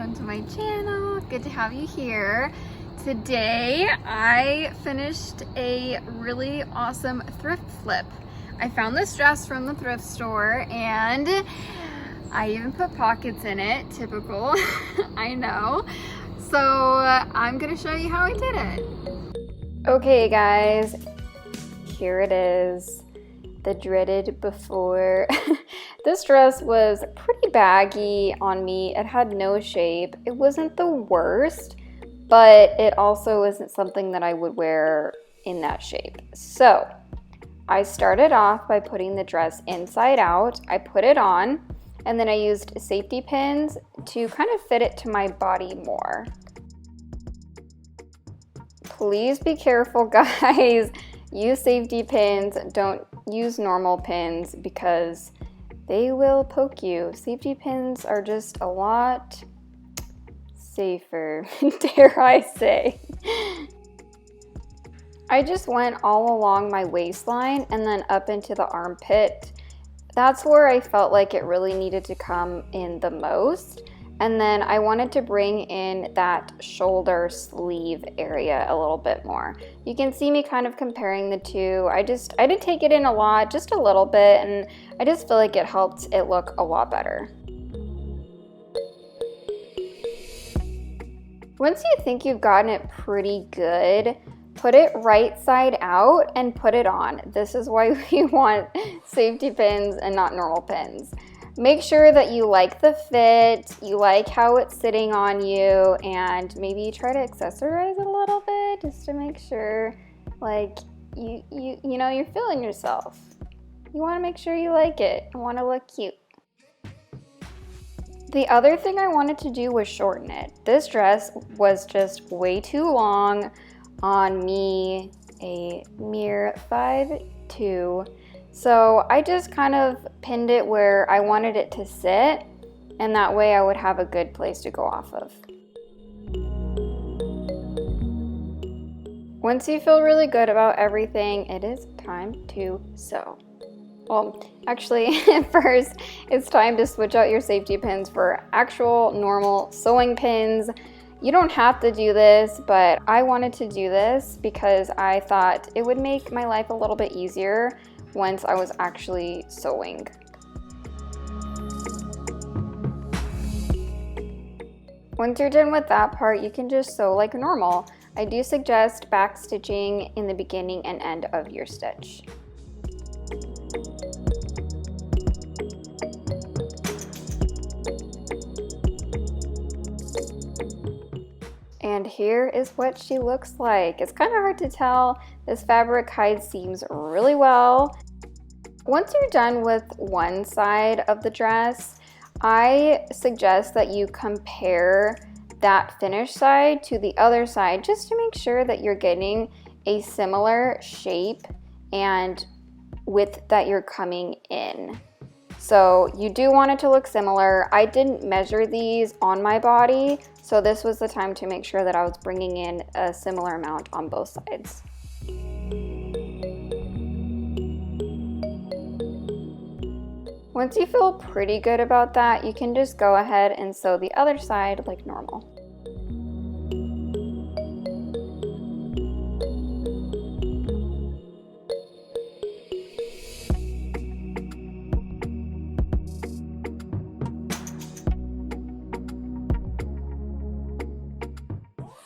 welcome to my channel. Good to have you here. Today I finished a really awesome thrift flip. I found this dress from the thrift store and I even put pockets in it, typical, I know. So I'm gonna show you how I did it. Okay guys, here it is, the dreaded before. This dress was pretty baggy on me. It had no shape. It wasn't the worst, but it also isn't something that I would wear in that shape. So I started off by putting the dress inside out. I put it on and then I used safety pins to kind of fit it to my body more. Please be careful, guys. Use safety pins. Don't use normal pins because they will poke you. Safety pins are just a lot safer, dare I say. I just went all along my waistline and then up into the armpit. That's where I felt like it really needed to come in the most. And then I wanted to bring in that shoulder sleeve area a little bit more. You can see me kind of comparing the two. I didn't take it in a lot, just a little bit, and I just feel like it helped it look a lot better. Once you think you've gotten it pretty good, put it right side out and put it on. This is why we want safety pins and not normal pins. Make sure that you like the fit, you like how it's sitting on you, and maybe try to accessorize it a little bit just to make sure like you know you're feeling yourself. You want to make sure you like it and want to look cute. The other thing I wanted to do was shorten it. This dress was just way too long on me, a mere 5'2". So I just kind of pinned it where I wanted it to sit, and that way I would have a good place to go off of. Once you feel really good about everything, it is time to sew. Well, actually, first, it's time to switch out your safety pins for actual normal sewing pins. You don't have to do this, but I wanted to do this because I thought it would make my life a little bit easier once I was actually sewing. Once you're done with that part, you can just sew like normal. I do suggest back stitching in the beginning and end of your stitch. And here is what she looks like. It's kind of hard to tell. This fabric hides seams really well. Once you're done with one side of the dress, I suggest that you compare that finished side to the other side just to make sure that you're getting a similar shape and width that you're coming in. So you do want it to look similar. I didn't measure these on my body, so this was the time to make sure that I was bringing in a similar amount on both sides. Once you feel pretty good about that, you can just go ahead and sew the other side like normal.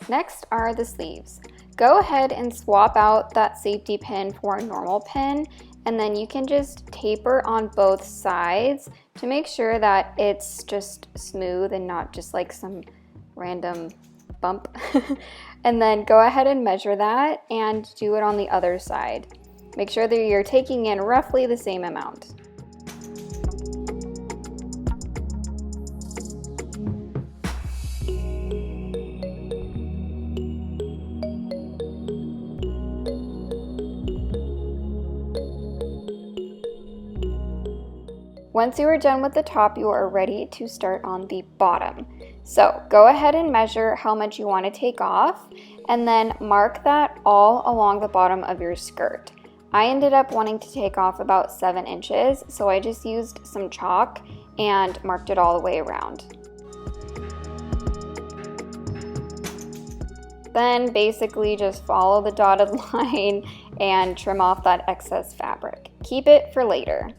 Next are the sleeves. Go ahead and swap out that safety pin for a normal pin, and then you can just taper on both sides to make sure that it's just smooth and not just like some random bump. And then go ahead and measure that and do it on the other side. Make sure that you're taking in roughly the same amount. Once you are done with the top, you are ready to start on the bottom. So go ahead and measure how much you want to take off and then mark that all along the bottom of your skirt. I ended up wanting to take off about 7 inches, so I just used some chalk and marked it all the way around. Then basically just follow the dotted line and trim off that excess fabric. Keep it for later.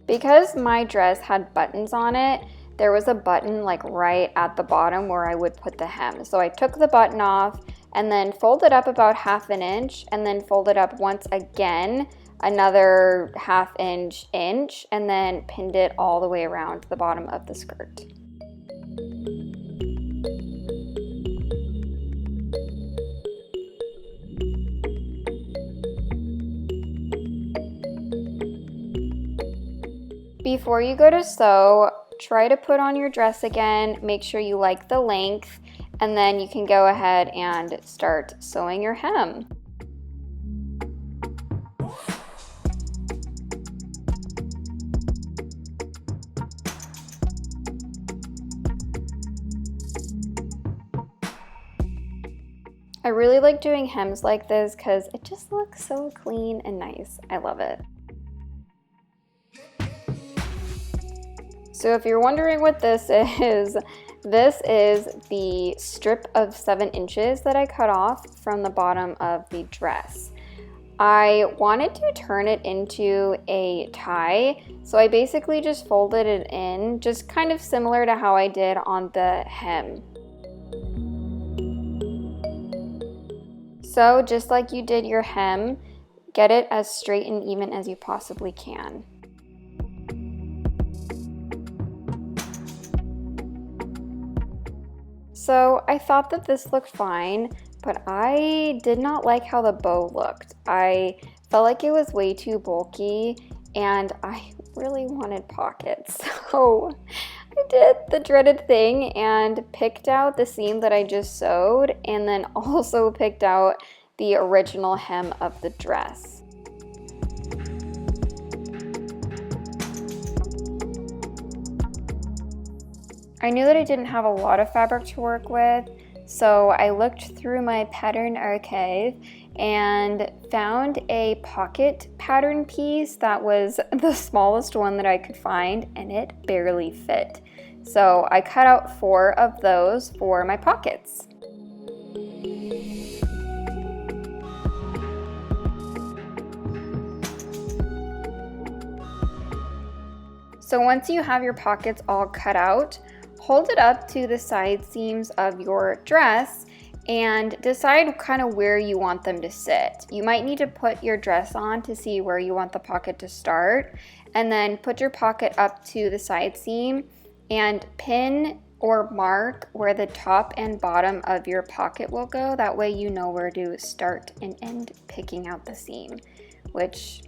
Because my dress had buttons on it, there was a button like right at the bottom where I would put the hem. So I took the button off and then folded up about 1/2 inch and then folded up once again another 1/2 inch and then pinned it all the way around the bottom of the skirt. Before you go to sew, try to put on your dress again, make sure you like the length, and then you can go ahead and start sewing your hem. I really like doing hems like this because it just looks so clean and nice. I love it. So if you're wondering what this is the strip of 7 inches that I cut off from the bottom of the dress. I wanted to turn it into a tie, so I basically just folded it in, just kind of similar to how I did on the hem. So just like you did your hem, get it as straight and even as you possibly can. So I thought that this looked fine, but I did not like how the bow looked. I felt like it was way too bulky and I really wanted pockets. So I did the dreaded thing and picked out the seam that I just sewed and then also picked out the original hem of the dress. I knew that I didn't have a lot of fabric to work with, so I looked through my pattern archive and found a pocket pattern piece that was the smallest one that I could find, and it barely fit. So I cut out 4 of those for my pockets. So once you have your pockets all cut out, hold it up to the side seams of your dress and decide kind of where you want them to sit. You might need to put your dress on to see where you want the pocket to start, and then put your pocket up to the side seam and pin or mark where the top and bottom of your pocket will go. That way you know where to start and end picking out the seam, which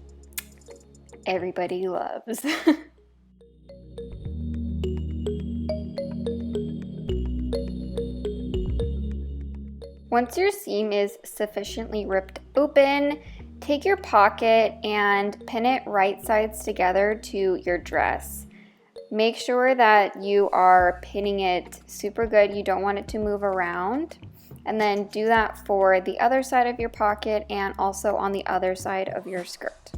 everybody loves. Once your seam is sufficiently ripped open, take your pocket and pin it right sides together to your dress. Make sure that you are pinning it super good. You don't want it to move around. And then do that for the other side of your pocket and also on the other side of your skirt.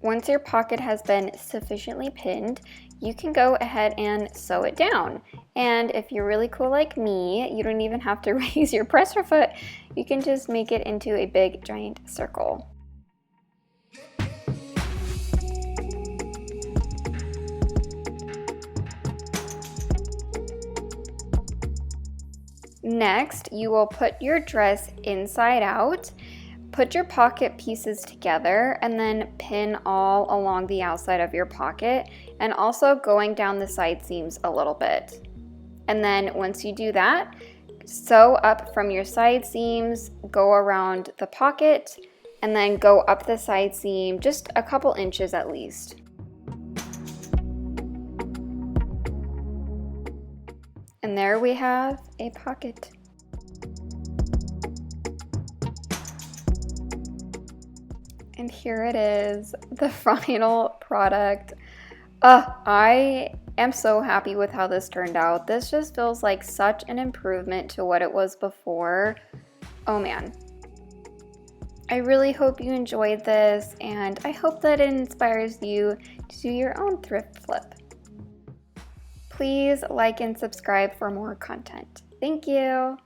Once your pocket has been sufficiently pinned, you can go ahead and sew it down. And if you're really cool like me, you don't even have to raise your presser foot. You can just make it into a big giant circle. Next, you will put your dress inside out. Put your pocket pieces together and then pin all along the outside of your pocket and also going down the side seams a little bit. And then once you do that, sew up from your side seams, go around the pocket, and then go up the side seam just a couple inches at least. And there we have a pocket. And here it is, the final product. I am so happy with how this turned out. This just feels like such an improvement to what it was before. Oh man. I really hope you enjoyed this, and I hope that it inspires you to do your own thrift flip. please like and subscribe for more content. Thank you.